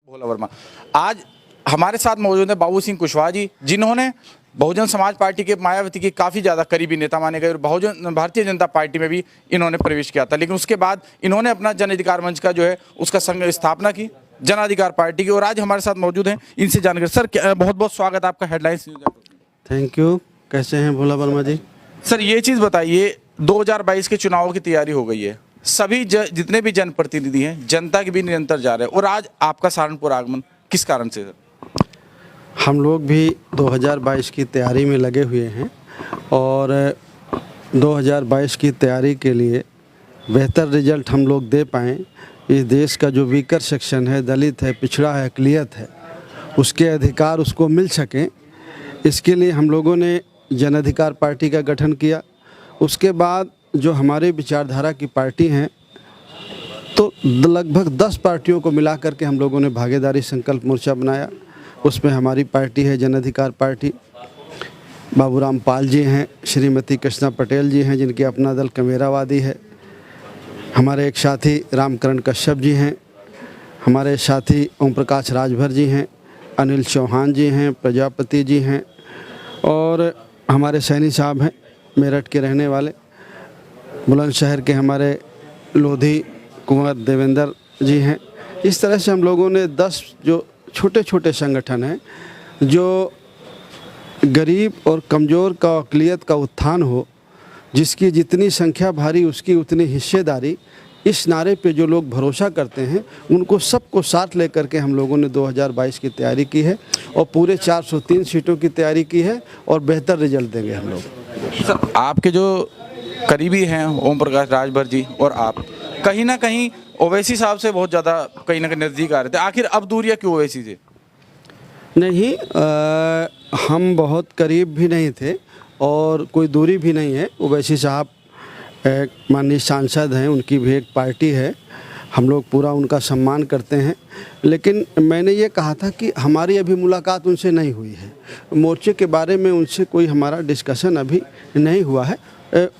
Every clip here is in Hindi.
भोला वर्मा आज हमारे साथ मौजूद है बाबू सिंह कुशवाहा जी, जिन्होंने बहुजन समाज पार्टी के मायावती के काफ़ी ज़्यादा करीबी नेता माने गए और बहुजन भारतीय जनता पार्टी में भी इन्होंने प्रवेश किया था। लेकिन उसके बाद इन्होंने अपना जन अधिकार मंच का जो है उसका संघ स्थापना की, जन अधिकार पार्टी की, और आज हमारे साथ मौजूद हैं। इनसे जानकर सर बहुत बहुत स्वागत आपका हेडलाइंस न्यूज़। Thank you. कैसे हैं भोला वर्मा जी? सर ये चीज़ बताइए, 2022 के चुनाव की तैयारी हो गई है, सभी जितने भी जनप्रतिनिधि हैं जनता के भी निरंतर जा रहे हैं, और आज आपका सहारनपुर आगमन किस कारण से? सर हम लोग भी 2022 की तैयारी में लगे हुए हैं और 2022 की तैयारी के लिए बेहतर रिजल्ट हम लोग दे पाएँ, इस देश का जो वीकर सेक्शन है, दलित है, पिछड़ा है, अक़लियत है, उसके अधिकार उसको मिल सकें, इसके लिए हम लोगों ने जन अधिकार पार्टी का गठन किया। उसके बाद जो हमारे विचारधारा की पार्टी हैं, तो लगभग 10 पार्टियों को मिला करके हम लोगों ने भागीदारी संकल्प मोर्चा बनाया। उसमें हमारी पार्टी है जन अधिकार पार्टी, बाबूराम पाल जी हैं, श्रीमती कृष्णा पटेल जी हैं जिनकी अपना दल कमेरावादी है, हमारे एक साथी रामकरण कश्यप जी हैं, हमारे साथी ओम प्रकाश राजभर जी हैं, अनिल चौहान जी हैं, प्रजापति जी हैं, और हमारे सैनी साहब हैं मेरठ के रहने वाले, बुलंदशहर के हमारे लोधी कुंवर देवेंद्र जी हैं। इस तरह से हम लोगों ने 10 जो छोटे छोटे संगठन हैं, जो गरीब और कमज़ोर का अक़लियत का उत्थान हो, जिसकी जितनी संख्या भारी उसकी उतनी हिस्सेदारी, इस नारे पे जो लोग भरोसा करते हैं उनको सबको साथ लेकर के हम लोगों ने 2022 की तैयारी की है और पूरे 403 सीटों की तैयारी की है और बेहतर रिजल्ट देंगे हम लोग। सर आपके जो करीबी हैं ओम प्रकाश राजभर जी और आप कहीं ना कहीं ओवैसी साहब से बहुत ज़्यादा कहीं ना कहीं नज़दीक आ रहे थे, आखिर अब दूरियां क्यों ओवैसी से? नहीं, हम बहुत करीब भी नहीं थे और कोई दूरी भी नहीं है। ओवैसी साहब एक माननीय सांसद हैं, उनकी भी एक पार्टी है, हम लोग पूरा उनका सम्मान करते हैं। लेकिन मैंने ये कहा था कि हमारी अभी मुलाकात उनसे नहीं हुई है, मोर्चे के बारे में उनसे कोई हमारा डिस्कशन अभी नहीं हुआ है।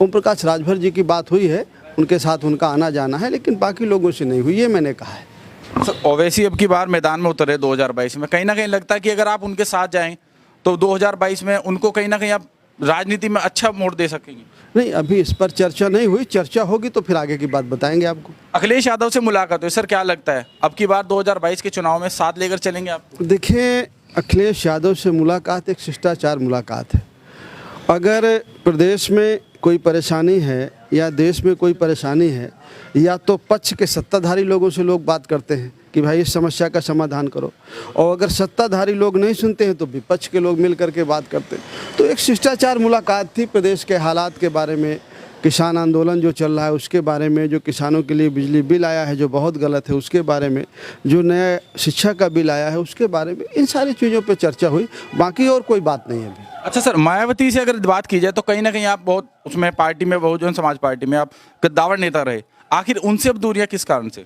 ओम प्रकाश राजभर जी की बात हुई है, उनके साथ उनका आना जाना है, लेकिन बाकी लोगों से नहीं हुई, ये मैंने कहा है। सर ओवैसी अब की बार मैदान में उतरे 2022 में, कहीं ना कहीं लगता है कि अगर आप उनके साथ जाएं तो 2022 में उनको कहीं ना कहीं आप राजनीति में अच्छा मोड़ दे सकेंगे? नहीं, अभी इस पर चर्चा नहीं हुई, चर्चा होगी तो फिर आगे की बात बताएंगे आपको। अखिलेश यादव से मुलाकात हुई, सर क्या लगता है अब की बार 2022 के चुनाव में साथ लेकर चलेंगे आप? देखिए, अखिलेश यादव से मुलाकात एक शिष्टाचार मुलाकात है। अगर प्रदेश में कोई परेशानी है या देश में कोई परेशानी है, या तो पक्ष के सत्ताधारी लोगों से लोग बात करते हैं कि भाई इस समस्या का समाधान करो, और अगर सत्ताधारी लोग नहीं सुनते हैं तो विपक्ष के लोग मिल करके बात करते हैं। तो एक शिष्टाचार मुलाकात थी, प्रदेश के हालात के बारे में, किसान आंदोलन जो चल रहा है उसके बारे में, जो किसानों के लिए बिजली बिल आया है जो बहुत गलत है उसके बारे में, जो नया शिक्षा का बिल आया है उसके बारे में, इन सारी चीज़ों पर चर्चा हुई, बाकी और कोई बात नहीं है अभी। अच्छा सर, मायावती से अगर बात की जाए तो कहीं ना कहीं आप बहुत उसमें पार्टी में, बहुजन समाज पार्टी में आप कद्दावर नेता रहे, आखिर उनसे अब दूरियां किस कारण से?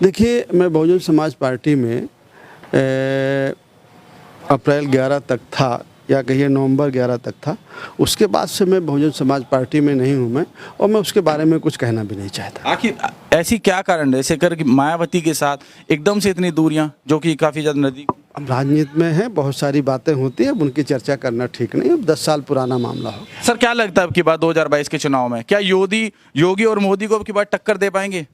देखिए, मैं बहुजन समाज पार्टी में अप्रैल 11 तक था, या कहिए नवंबर 11 तक था। उसके बाद से मैं बहुजन समाज पार्टी में नहीं हूँ मैं, और मैं उसके बारे में कुछ कहना भी नहीं चाहता। आखिर ऐसी क्या कारण है जैसे कर कि मायावती के साथ एकदम से इतनी दूरियां जो कि काफ़ी ज़्यादा नज़दीक? अब राजनीति में है, बहुत सारी बातें होती हैं, अब उनकी चर्चा करना ठीक नहीं, अब 10 साल पुराना मामला हो। सर क्या लगता है अब की बार 2022 के चुनाव में क्या योगी और मोदी को अब की बार टक्कर दे पाएंगे?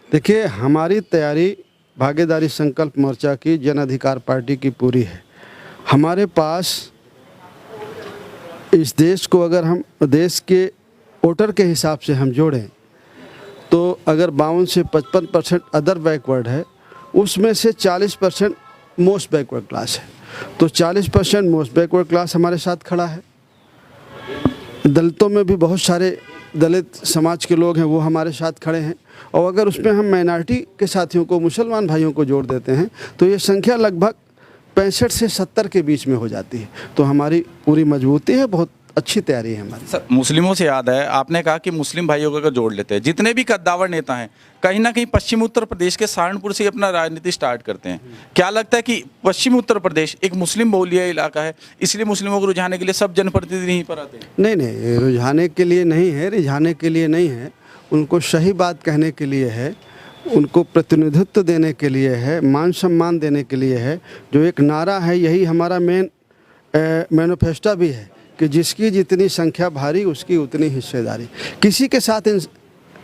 देखिए, हमारी तैयारी भागीदारी संकल्प मोर्चा की जन अधिकार पार्टी की पूरी है। हमारे पास इस देश को अगर हम देश के वोटर के हिसाब से हम जोड़ें तो अगर 52 से 55% अदर बैकवर्ड है, उसमें से 40% मोस्ट बैकवर्ड क्लास है, तो 40% मोस्ट बैकवर्ड क्लास हमारे साथ खड़ा है। दलितों में भी बहुत सारे दलित समाज के लोग हैं, वो हमारे साथ खड़े हैं, और अगर उसमें हम माइनॉरिटी के साथियों को, मुसलमान भाइयों को जोड़ देते हैं तो ये संख्या लगभग 65 से 70 के बीच में हो जाती है। तो हमारी पूरी मजबूती है, बहुत अच्छी तैयारी है हमारी। सर मुस्लिमों से याद है, आपने कहा कि मुस्लिम भाइयों को अगर जोड़ लेते हैं, जितने भी कद्दावर नेता हैं कहीं ना कहीं पश्चिम उत्तर प्रदेश के सहारनपुर से अपना राजनीति स्टार्ट करते हैं। क्या लगता है कि पश्चिम उत्तर प्रदेश एक मुस्लिम बहुल्य इलाका है, इसलिए मुस्लिमों को रुझाने के लिए सब जनप्रतिनिधि यहीं पर आते हैं? नहीं नहीं, रुझाने के लिए नहीं है, रिझाने के लिए नहीं है, उनको सही बात कहने के लिए है। उनको प्रतिनिधित्व देने के लिए है, मान सम्मान देने के लिए है। जो एक नारा है, यही हमारा मेन मैनिफेस्टो भी है कि जिसकी जितनी संख्या भारी उसकी उतनी हिस्सेदारी। किसी के साथ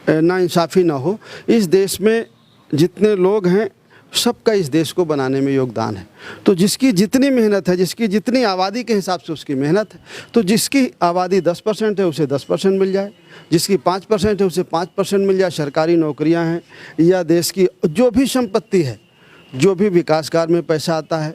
नाइंसाफ़ी ना हो। इस देश में जितने लोग हैं सबका इस देश को बनाने में योगदान है। तो जिसकी जितनी मेहनत है, जिसकी जितनी आबादी के हिसाब से उसकी मेहनत है, तो जिसकी आबादी 10% है उसे 10% मिल जाए, जिसकी 5% है उसे 5% मिल जाए। सरकारी नौकरियां हैं या देश की जो भी संपत्ति है, जो भी विकास कार्य में पैसा आता है,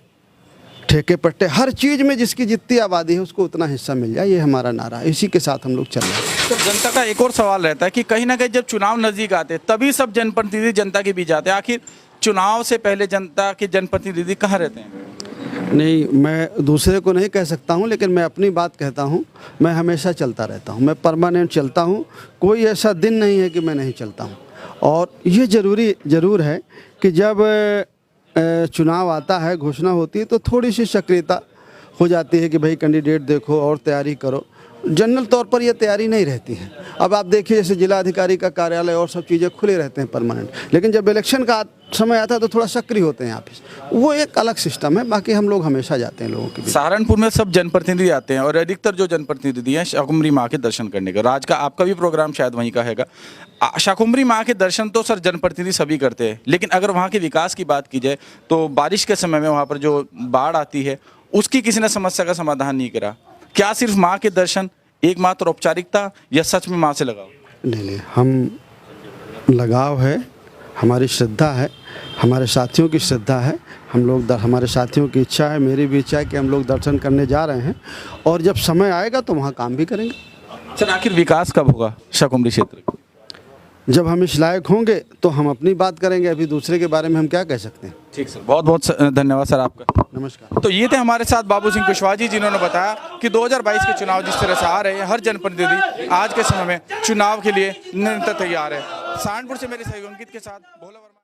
ठेके पट्टे, हर चीज़ में जिसकी जितनी आबादी है उसको उतना हिस्सा मिल जाए। ये हमारा नारा है, इसी के साथ हम लोग चल रहे हैं। तो जनता का एक और सवाल रहता है कि कहीं ना कहीं जब चुनाव नज़दीक आते हैं तभी सब जनप्रतिनिधि जनता के बीच आते हैं। आखिर चुनाव से पहले जनता के जनप्रतिनिधि कहाँ रहते हैं? नहीं, मैं दूसरे को नहीं कह सकता हूं, लेकिन मैं अपनी बात कहता हूं। मैं हमेशा चलता रहता हूं, मैं परमानेंट चलता हूं। कोई ऐसा दिन नहीं है कि मैं नहीं चलता हूं। और ये ज़रूर है कि जब चुनाव आता है, घोषणा होती है, तो थोड़ी सी सक्रियता हो जाती है कि भाई कैंडिडेट देखो और तैयारी करो। जनरल तौर पर यह तैयारी नहीं रहती है। अब आप देखिए, जैसे जिला अधिकारी का कार्यालय और सब चीज़ें खुले रहते हैं परमानेंट, लेकिन जब इलेक्शन का समय आता है तो थोड़ा सक्रिय होते हैं ऑफिस। वो एक अलग सिस्टम है। बाकी हम लोग हमेशा जाते हैं लोगों के बीच। सहारनपुर में सब जनप्रतिनिधि आते हैं और अधिकतर जो जनप्रतिनिधि हैं शाकुंभरी माँ के दर्शन करने का। आज का आपका भी प्रोग्राम शायद वहीं का हैगा। शाकुंभरी माँ के दर्शन तो सर जनप्रतिनिधि सभी करते हैं, लेकिन अगर वहाँ के विकास की बात की जाए तो बारिश के समय में वहाँ पर जो बाढ़ आती है उसकी किसी ने समस्या का समाधान नहीं करा। क्या सिर्फ माँ के दर्शन एकमात्र औपचारिकता या सच में माँ से लगाव? नहीं, हम लगाव है, हमारी श्रद्धा है, हमारे साथियों की श्रद्धा है। हम लोग हमारे साथियों की इच्छा है, मेरी भी इच्छा है कि हम लोग दर्शन करने जा रहे हैं और जब समय आएगा तो वहाँ काम भी करेंगे। सर, आखिर विकास कब होगा शाकुंभरी क्षेत्र का? जब हम इस लायक होंगे तो हम अपनी बात करेंगे। अभी दूसरे के बारे में हम क्या कह सकते हैं। ठीक सर, बहुत बहुत धन्यवाद सर आपका। नमस्कार। तो ये थे हमारे साथ बाबू सिंह कुशवाहा जी, जिन्होंने बताया कि 2022 के चुनाव जिस तरह से आ रहे हैं, हर जनप्रतिनिधि आज के समय में चुनाव के लिए निरंतर तैयार है। सहारनपुर से मेरे सहयोगी अंकित के साथ भोला वर्मा।